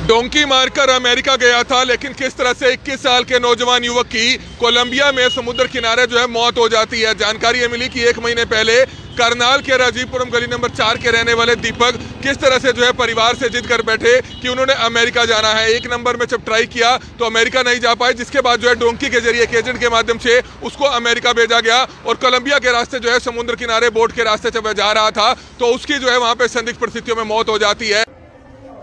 Donkey मारकर America गया था, लेकिन किस तरह से 21 साल के नौजवान युवक की कोलंबिया में समुद्र किनारे जो है मौत हो जाती है। जानकारी ये मिली कि 1 महीने पहले करनाल के राजीवपुरम गली नंबर 4 के रहने वाले दीपक किस तरह से जो है परिवार से जिद कर बैठे कि उन्होंने अमेरिका जाना है। 1 नंबर में जब ट्राई किया तो अमेरिका नहीं जा पाए, जिसके बाद जो है डोंकी के जरिए एक एजेंट के माध्यम से उसको अमेरिका भेजा गया और कोलंबिया के रास्ते जो है समुद्र किनारे बोट के रास्ते जब वह जा रहा था तो उसकी जो है वहां पे संदिग्ध परिस्थितियों में मौत हो जाती है।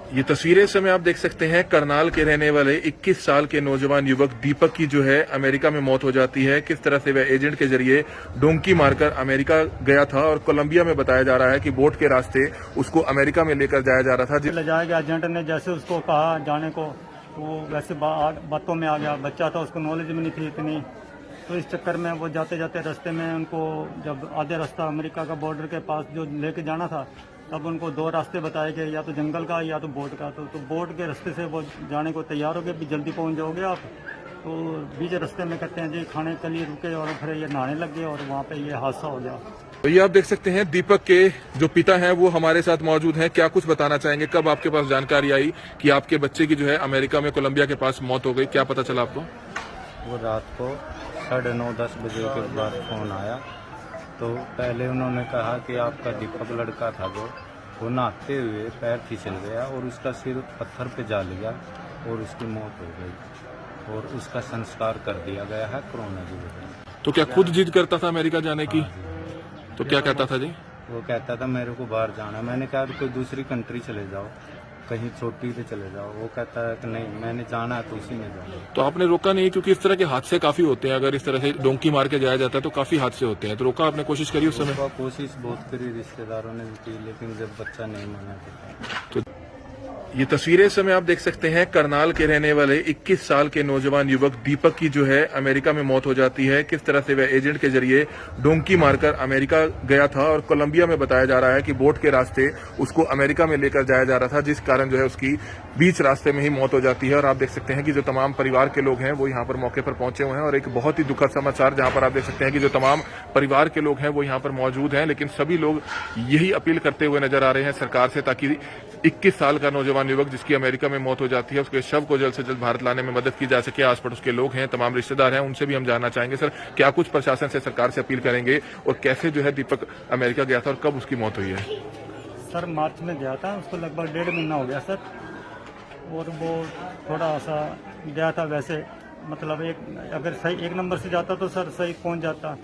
ये तस्वीरें इस समय आप देख सकते हैं, करनाल के रहने वाले 21 साल के नौजवान युवक दीपक की जो है अमेरिका में मौत हो जाती है। किस तरह से वह एजेंट के जरिए डोंकी मारकर अमेरिका गया था और कोलंबिया में बताया जा रहा है कि बोट के रास्ते उसको अमेरिका में लेकर जाया जा रहा था। ले जाया गया, एजेंट ने जैसे उसको कहा जाने को वो वैसे बातों में आ गया। बच्चा था, उसको नॉलेज भी नहीं थी इतनी, तो इस चक्कर में वो जाते जाते रास्ते में उनको जब आधे रास्ता अमेरिका का बॉर्डर के पास जो लेके जाना था तब उनको 2 रास्ते बताए गए, या तो जंगल का या तो बोट का। तो बोट के रास्ते से वो जाने को तैयार हो गए भी जल्दी पहुंच जाओगे आप। तो बीच रास्ते में कहते हैं जी खाने के लिए रुके और फिर ये नहाने लग गए और वहाँ पे ये हादसा हो गया। तो ये आप देख सकते हैं दीपक के जो पिता हैं वो हमारे साथ मौजूद हैं। क्या कुछ बताना चाहेंगे, कब आपके पास जानकारी आई कि आपके बच्चे की जो है अमेरिका में कोलंबिया के पास मौत हो गई, क्या पता चला आपको? वो रात को 9:30-10 बजे के बाद फ़ोन आया। तो पहले उन्होंने कहा कि आपका दीपक लड़का था जो वो नहाते हुए पैर फिसल गया और उसका सिर पत्थर पे जा लिया और उसकी मौत हो गई और उसका संस्कार कर दिया गया है कोरोना की वजह से। तो क्या खुद जिद करता था अमेरिका जाने की? तो क्या कहता था जी? वो कहता था मेरे को बाहर जाना है। मैंने कहा कोई दूसरी कंट्री चले जाओ, कहीं छोटी पे चले जाओ। वो कहता है कि नहीं, मैंने जाना है तो उसी में जाना। तो आपने रोका नहीं? क्योंकि इस तरह के हादसे काफी होते हैं, अगर इस तरह से डोंकी मार के जाया जाता है तो काफी हादसे होते हैं। तो रोका आपने, कोशिश करी उस समय? कोशिश बहुत करी, रिश्तेदारों ने भी की, लेकिन जब बच्चा नहीं माना तो ये तस्वीरें इस समय आप देख सकते हैं, करनाल के रहने वाले 21 साल के नौजवान युवक दीपक की जो है अमेरिका में मौत हो जाती है। किस तरह से वह एजेंट के जरिए डोंकी मारकर अमेरिका गया था और कोलंबिया में बताया जा रहा है कि बोट के रास्ते उसको अमेरिका में लेकर जाया जा रहा था, जिस कारण जो है उसकी बीच रास्ते में ही मौत हो जाती है। और आप देख सकते हैं कि जो तमाम परिवार के लोग हैं वो यहाँ पर मौके पर पहुंचे हुए हैं और एक बहुत ही दुखद समाचार जहां पर आप देख सकते हैं कि जो तमाम परिवार के लोग हैं वो यहाँ पर मौजूद हैं, लेकिन सभी लोग यही अपील करते हुए नजर आ रहे हैं सरकार से, ताकि 21 साल का नौजवान युवक जिसकी अमेरिका में मौत हो जाती है उसके शव को जल्द से जल्द भारत लाने में मदद की जा सके। आस पड़ोस के लोग हैं, तमाम रिश्तेदार हैं, उनसे भी हम जानना चाहेंगे सर क्या कुछ प्रशासन से सरकार से अपील करेंगे और कैसे जो है दीपक अमेरिका गया था और कब उसकी मौत हुई है? सर मार्च में गया था, उसको लगभग 1.5 महीना हो गया सर। और वो थोड़ा सा गया था वैसे, मतलब अगर सही 1 नंबर से जाता तो सर सही पहुंच जाता,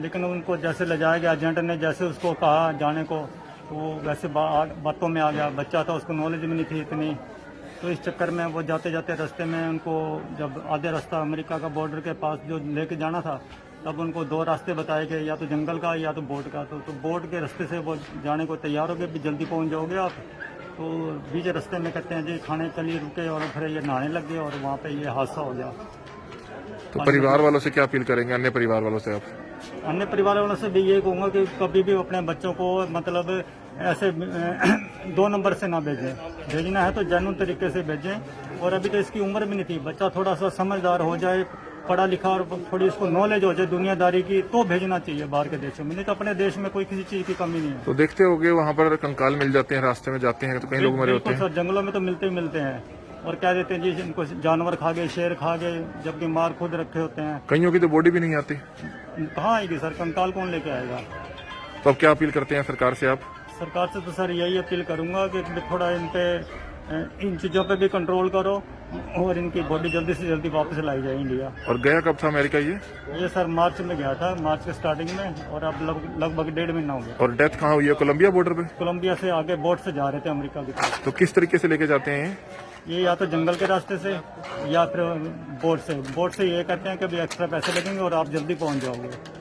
लेकिन उनको जैसे ले जाया गया, एजेंट ने जैसे उसको कहा जाने को तो वो वैसे बातों में आ गया। बच्चा था, उसको नॉलेज भी नहीं थी इतनी, तो इस चक्कर में वो जाते जाते रास्ते में उनको जब आधे रास्ता अमेरिका का बॉर्डर के पास जो लेके जाना था तब उनको 2 रास्ते बताए गए, या तो जंगल का या तो बोट का। तो बोट के रास्ते से वो जाने को तैयार हो गए भी जल्दी पहुंच जाओगे आप। तो बीच रास्ते में कहते हैं जी खाने के लिए रुके और फिर ये नहाने लग गए और वहाँ पे ये हादसा हो गया। तो परिवार वालों से क्या अपील करेंगे, अन्य परिवार वालों से आप? अन्य परिवार वालों से भी ये कहूँगा कि कभी भी अपने बच्चों को मतलब ऐसे 2 नंबर से ना भेजें। भेजना है तो जेन्युइन तरीके से भेजें। और अभी तो इसकी उम्र भी नहीं थी, बच्चा थोड़ा सा समझदार हो जाए, पढ़ा लिखा और थोड़ी इसको नॉलेज हो जाए दुनियादारी की, तो भेजना चाहिए बाहर के देशों में। नहीं तो अपने देश में कोई किसी चीज़ की कमी नहीं है। तो देखते होगे वहाँ पर कंकाल मिल जाते हैं, रास्ते में जाते हैं तो कई लोग मरे होते हैं। सर जंगलों में तो मिलते ही मिलते हैं और क्या देते हैं जी, इनको जानवर खा गए, शेर खा गए, जबकि मार खुद रखे होते हैं। कईयों की तो बॉडी भी नहीं आती। कहाँ आएगी सर, कंकाल कौन लेके आएगा? तो अब क्या अपील करते हैं सरकार से आप? सरकार से तो सर यही अपील करूंगा कि थोड़ा इन चीज़ों पे भी कंट्रोल करो और इनकी बॉडी जल्दी से जल्दी वापस लाई जाए इंडिया। और गया कब था अमेरिका ये? सर मार्च में गया था, मार्च के स्टार्टिंग में, और अब लगभग 1.5 महीना हो गया। और डेथ कहाँ हुई है? कोलंबिया बॉर्डर पे? कोलंबिया से आगे बोट से जा रहे थे अमेरिका की तरफ। तो किस तरीके से लेके जाते हैं ये या तो जंगल के रास्ते से या फिर बोट से। बोट से ये कहते हैं कि अभी एक्स्ट्रा पैसे लगेंगे और आप जल्दी पहुंच जाओगे।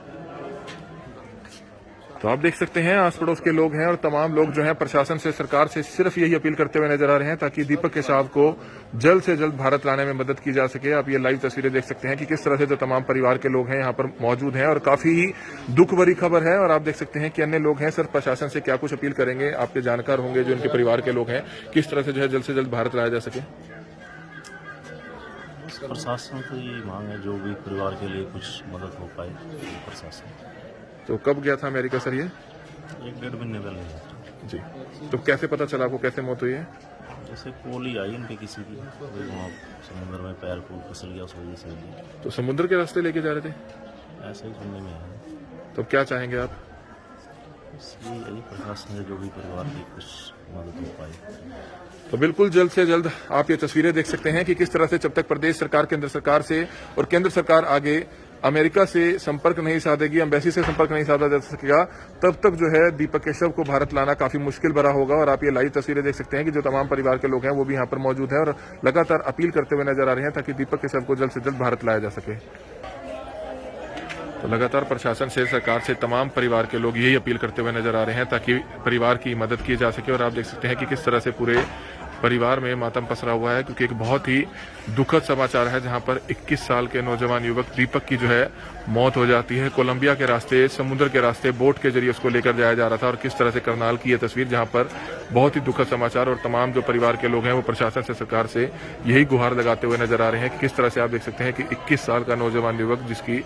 तो आप देख सकते हैं आस पड़ोस के लोग हैं और तमाम लोग जो हैं प्रशासन से, सरकार से सिर्फ यही अपील करते हुए नजर आ रहे हैं ताकि दीपक के शव को जल्द से जल्द भारत लाने में मदद की जा सके। आप ये लाइव तस्वीरें देख सकते हैं कि किस तरह से जो तमाम परिवार के लोग हैं यहाँ पर मौजूद हैं और काफी ही दुख भरी खबर है। और आप देख सकते हैं कि अन्य लोग हैं, सर प्रशासन से क्या कुछ अपील करेंगे? आपके जानकार होंगे जो इनके परिवार के लोग हैं, किस तरह से जो है जल्द से जल्द भारत लाया जा सके? प्रशासन से ये मांग है जो भी परिवार के लिए कुछ मदद हो पाए प्रशासन। तो कब गया था अमेरिका सर ये? 1-1.5 महीने पहले। जी। तो कैसे पता चला आपको, कैसे मौत हुई है? जैसे पोल ही आई उनके किसी की, कोई वहाँ समुद्र में पैर पोल फिसल गया, उस वजह से हुई। तो समुद्र के रास्ते लेके जा रहे थे, ऐसा ही सुनने में आया। तो क्या चाहेंगे आप? इसलिए यदि प्रशासन से जो भी परिवार की कुछ मदद हो पाए। तो बिल्कुल जल्द से जल्द आप ये तस्वीरें देख सकते हैं कि किस तरह से जब तक प्रदेश सरकार केंद्र सरकार से और केंद्र सरकार आगे अमेरिका से संपर्क नहीं साधेगी, एम्बेसी से संपर्क नहीं साधा जा सकेगा, तब तक जो है दीपक के शव को भारत लाना काफी मुश्किल भरा होगा। और आप ये लाइव तस्वीरें देख सकते हैं कि जो तमाम परिवार के लोग हैं वो भी यहाँ पर मौजूद है और लगातार अपील करते हुए नजर आ रहे हैं ताकि दीपक के शव को जल्द से जल्द भारत लाया जा सके। तो लगातार प्रशासन से, सरकार से तमाम परिवार के लोग यही अपील करते हुए नजर आ रहे हैं ताकि परिवार की मदद की जा सके। और आप देख सकते हैं कि किस तरह से पूरे परिवार में मातम पसरा हुआ है, क्योंकि एक बहुत ही दुखद समाचार है जहां पर 21 साल के नौजवान युवक दीपक की जो है मौत हो जाती है। कोलंबिया के रास्ते, समुद्र के रास्ते बोट के जरिए उसको लेकर जाया जा रहा था। और किस तरह से करनाल की यह तस्वीर जहां पर बहुत ही दुखद समाचार, और तमाम जो परिवार के लोग हैं वो प्रशासन से, सरकार से यही गुहार लगाते हुए नजर आ रहे हैं कि किस तरह से आप देख सकते हैं कि 21 साल का नौजवान युवक जिसकी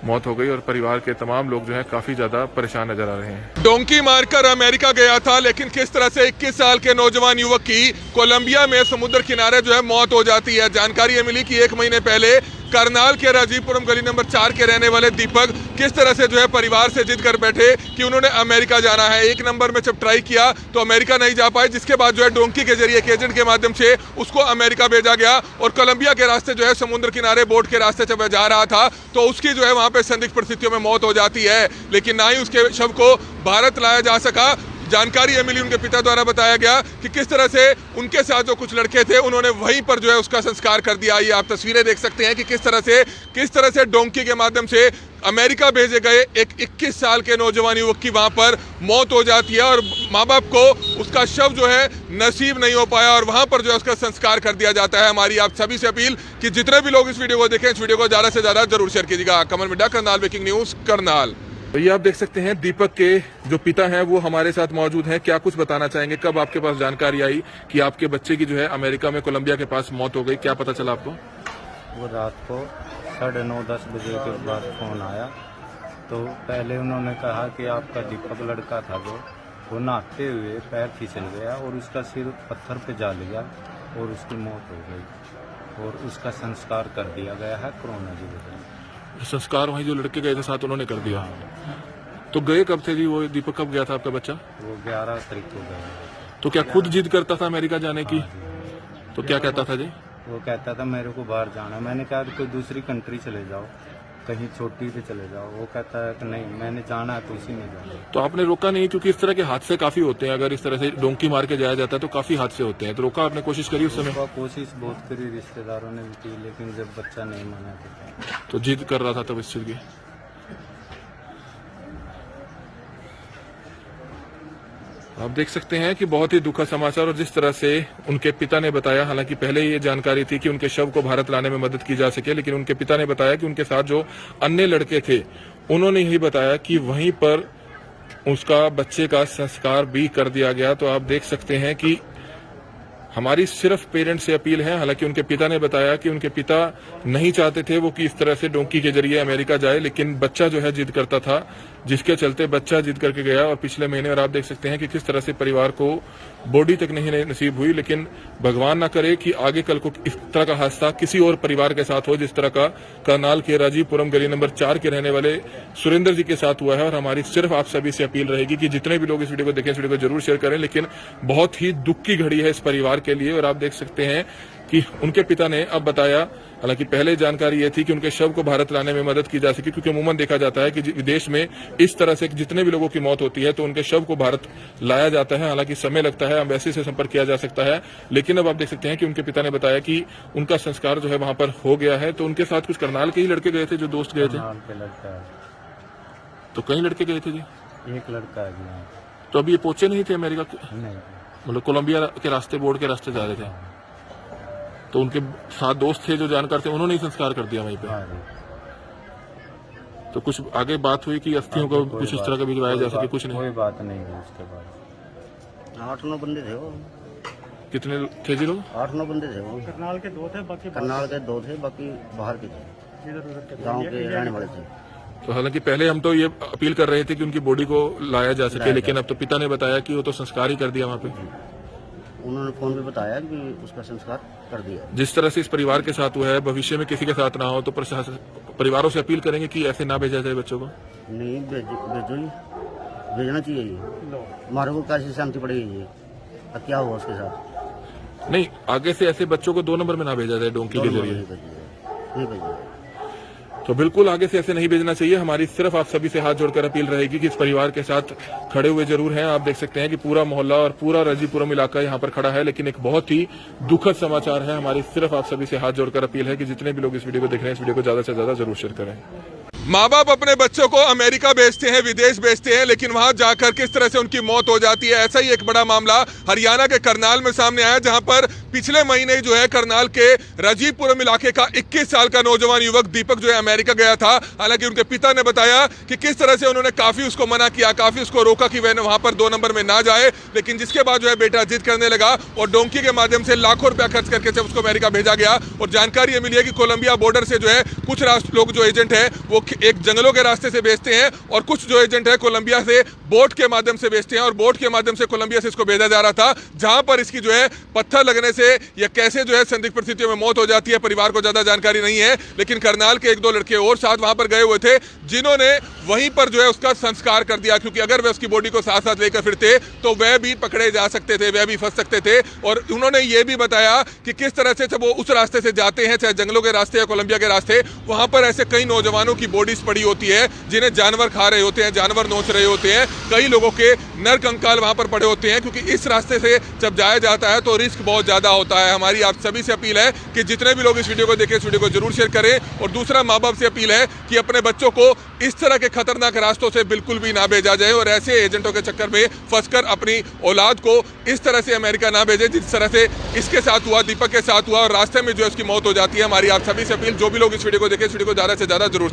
मौत हो गई और परिवार के तमाम लोग जो हैं काफी ज्यादा परेशान नजर आ रहे हैं। डोंकी मारकर अमेरिका गया था, लेकिन किस तरह से 21 साल के नौजवान युवक की कोलंबिया में समुद्र किनारे जो है मौत हो जाती है। जानकारी ये मिली कि 1 महीने पहले करनाल के राजीवपुरम गली नंबर 4 के रहने वाले दीपक किस तरह से जो है परिवार से जिद कर बैठे कि उन्होंने अमेरिका जाना है। 1 नंबर में जब ट्राई किया तो अमेरिका नहीं जा पाए, जिसके बाद जो है डोंकी के जरिए एक एजेंट के माध्यम से उसको अमेरिका भेजा गया और कोलंबिया के रास्ते जो है समुद्र किनारे बोट के रास्ते जब वह जा रहा था तो उसकी जो है वहां पे संदिग्ध परिस्थितियों में मौत हो जाती है, लेकिन ना ही उसके शव को भारत लाया जा सका। जानकारी ये मिली उनके पिता द्वारा, बताया गया कि किस तरह से उनके साथ जो कुछ लड़के थे उन्होंने वहीं पर जो है उसका संस्कार कर दिया। ये आप तस्वीरें देख सकते हैं कि किस तरह से डोंकी के माध्यम से अमेरिका भेजे गए एक 21 साल के नौजवान युवक की वहां पर मौत हो जाती है और माँ बाप को उसका शव जो है नसीब नहीं हो पाया और वहां पर जो है उसका संस्कार कर दिया जाता है। हमारी आप सभी से अपील कि जितने भी लोग इस वीडियो को देखें, इस वीडियो को ज्यादा से ज्यादा जरूर शेयर कीजिएगा। कमल मिड्डा, करनाल ब्रेकिंग न्यूज, करनाल। तो ये आप देख सकते हैं दीपक के जो पिता हैं वो हमारे साथ मौजूद हैं। क्या कुछ बताना चाहेंगे? कब आपके पास जानकारी आई कि आपके बच्चे की जो है अमेरिका में, कोलंबिया के पास मौत हो गई? क्या पता चला आपको? वो रात को 9:30-10 बजे के बाद फ़ोन आया। तो पहले उन्होंने कहा कि आपका दीपक लड़का था जो, वो नहाते हुए पैर फिसल गया और उसका सिर पत्थर पे जा लिया और उसकी मौत हो गई और उसका संस्कार कर दिया गया है कोरोना की वजह से। संस्कार वहीं जो लड़के गए थे साथ उन्होंने कर दिया। तो गए कब थे जी वो दीपक? कब गया था आपका बच्चा? वो 11 तारीख को गया। तो क्या खुद जिद करता था अमेरिका जाने की? तो क्या कहता था जी? वो कहता था मेरे को बाहर जाना। मैंने कहा कोई दूसरी कंट्री चले जाओ, कहीं छोटी पे चले जाओ। वो कहता है कि नहीं, मैंने जाना है तो उसी में जाना। तो आपने रोका नहीं? क्योंकि इस तरह के हादसे काफी होते हैं, अगर इस तरह से डोंकी मार के जाया जाता है तो काफी हादसे होते हैं। तो रोका आपने? कोशिश करी उस समय? कोशिश बहुत करी, रिश्तेदारों ने भी की, लेकिन जब बच्चा नहीं माना तो जिद कर रहा था तब इस चीज की। आप देख सकते हैं कि बहुत ही दुखद समाचार, और जिस तरह से उनके पिता ने बताया, हालांकि पहले ये जानकारी थी कि उनके शव को भारत लाने में मदद की जा सके, लेकिन उनके पिता ने बताया कि उनके साथ जो अन्य लड़के थे उन्होंने यही बताया कि वहीं पर उसका बच्चे का संस्कार भी कर दिया गया। तो आप देख सकते हैं कि हमारी सिर्फ पेरेंट्स से अपील है। हालांकि उनके पिता ने बताया कि उनके पिता नहीं चाहते थे वो कि इस तरह से डोंकी के जरिए अमेरिका जाए, लेकिन बच्चा जो है जिद करता था, जिसके चलते बच्चा जिद करके गया और पिछले महीने। और आप देख सकते हैं कि किस तरह से परिवार को बॉडी तक नहीं नसीब हुई, लेकिन भगवान ना करे कि आगे कल को इस तरह का हादसा किसी और परिवार के साथ हो, जिस तरह का करनाल के राजीवपुरम गली नंबर 4 के रहने वाले सुरेंद्र जी के साथ हुआ है। और हमारी सिर्फ आप सभी से अपील रहेगी कि जितने भी लोग इस वीडियो को देखें, इस वीडियो को जरूर शेयर करें। लेकिन बहुत ही दुख की घड़ी है इस परिवार के लिए। और आप देख सकते हैं कि उनके पिता ने अब बताया, हालांकि पहले जानकारी ये थी कि उनके शव को भारत लाने में मदद की जा सके, क्योंकि अमूमन देखा जाता है कि विदेश में इस तरह से जितने भी लोगों की मौत होती है तो उनके शव को भारत लाया जाता है। हालांकि समय लगता है, एम्बेसी से संपर्क किया जा सकता है, लेकिन अब आप देख सकते हैं कि उनके पिता ने बताया कि उनका संस्कार जो है वहां पर हो गया है। तो उनके साथ कुछ करनाल के ही लड़के गए थे, जो दोस्त गए थे? तो कई लड़के गए थे जी? एक लड़का है। तो अभी ये पहुंचे नहीं थे अमेरिका? नहीं, मतलब कोलंबिया के रास्ते, बोर्ड के रास्ते जा रहे थे। तो उनके साथ दोस्त थे जो जानकार थे, उन्होंने ही संस्कार कर दिया वहीं पे। तो कुछ आगे बात हुई कि अस्थियों को कुछ इस तरह का भिजवाया जा सके? कुछ नहीं, कोई बात नहीं हुई उसके बाद। 8-9 बंदे थे वो। कितने थे जी लोग? 8-9 बंदे थे वो। करनाल के 2 थे, बाकी करनाल के 2 थे, बाकी बाहर के थे, इधर उधर के गांव के रहने वाले थे। तो हालांकि पहले हम तो ये अपील कर रहे थे कि उनकी बॉडी को लाया जा सके, लेकिन अब तो पिता ने बताया कि वो तो संस्कार ही कर दिया वहाँ पे। उन्होंने फ़ोन पे बताया कि उसका संस्कार कर दिया। जिस तरह से इस परिवार के साथ हुआ है, भविष्य में किसी के साथ ना हो, तो प्रशासन परिवारों से अपील करेंगे कि ऐसे ना भेजा जाए बच्चों को। नहीं भेजो ही, भेजना चाहिए ये। हमारे को कैसी सहमति पड़ेगी ये, अब क्या हुआ उसके साथ? नहीं, आगे से ऐसे बच्चों को 2 नंबर में ना भेजा जाए डोंकी के जरिए। नहीं भेजिए। तो बिल्कुल आगे से ऐसे नहीं भेजना चाहिए। हमारी सिर्फ आप सभी से हाथ जोड़कर अपील रहेगी कि इस परिवार के साथ खड़े हुए जरूर हैं। आप देख सकते हैं कि पूरा मोहल्ला और पूरा रजीपुरम इलाका यहाँ पर खड़ा है, लेकिन एक बहुत ही दुखद समाचार है। हमारी सिर्फ आप सभी से हाथ जोड़कर अपील है कि जितने भी लोग इस वीडियो को देख रहे हैं, इस वीडियो को ज्यादा से ज्यादा जरूर शेयर करें। माँ बाप अपने बच्चों को अमेरिका भेजते हैं, विदेश भेजते हैं, लेकिन वहां जाकर किस तरह से उनकी मौत हो जाती है। ऐसा ही एक बड़ा मामला हरियाणा के करनाल में सामने आया, जहां पर पिछले महीने जो है करनाल के राजीपुरम इलाके का 21 साल का नौजवान युवक दीपक जो है अमेरिका गया था। हालांकि उनके पिता ने बताया कि किस तरह से उन्होंने काफी उसको मना किया, काफी उसको रोका कि वह वहां पर 2 नंबर में ना जाए, लेकिन जिसके बाद जो है बेटा जिद करने लगा और डोंकी के माध्यम से लाखों रुपया खर्च करके जब उसको अमेरिका भेजा गया। और जानकारी ये मिली है कि कोलंबिया बॉर्डर से जो है कुछ लोग जो एजेंट है वो एक जंगलों के रास्ते से भेजते हैं और कुछ जो एजेंट है कोलंबिया से बोट के माध्यम से भेजते हैं, और बोट के माध्यम से कोलंबिया से इसको भेजा जा रहा था, जहां पर इसकी जो है पत्थर लगने से या कैसे जो है संदिग्ध परिस्थितियों में मौत हो जाती है। परिवार को ज्यादा जानकारी नहीं है, लेकिन करनाल के 1-2 लड़के और साथ वहां पर गए हुए थे, जिन्होंने वहीं पर जो है उसका संस्कार कर दिया, क्योंकि अगर वे उसकी बॉडी को साथ साथ लेकर फिरते तो वह भी पकड़े जा सकते थे, वह भी फंस सकते थे। और उन्होंने ये भी बताया कि किस तरह से जब वो उस रास्ते से जाते हैं, चाहे जंगलों के रास्ते या कोलंबिया के रास्ते, वहां पर ऐसे कई नौजवानों की बॉडीज पड़ी होती है जिन्हें जानवर खा रहे होते हैं, जानवर नोच रहे होते हैं। कई लोगों के नर कंकाल वहां पर पड़े होते हैं, क्योंकि इस रास्ते से जब जाया जाता है तो रिस्क बहुत ज्यादा होता है। हमारी आप सभी से अपील है कि जितने भी लोग इस वीडियो को देखें, इस वीडियो को जरूर शेयर करें। और दूसरा, माँ बाप से अपील है कि अपने बच्चों को इस तरह के खतरनाक रास्तों से बिल्कुल भी ना भेजा जाए और ऐसे एजेंटों के चक्कर में फंसकर अपनी औलाद को इस तरह से अमेरिका ना भेजे जिस तरह से इसके साथ हुआ, दीपक के साथ हुआ, और रास्ते में जो है उसकी मौत हो जाती है। हमारी आप सभी से अपील, जो भी लोग इस वीडियो को देखें, इस वीडियो को ज्यादा से ज्यादा जरूर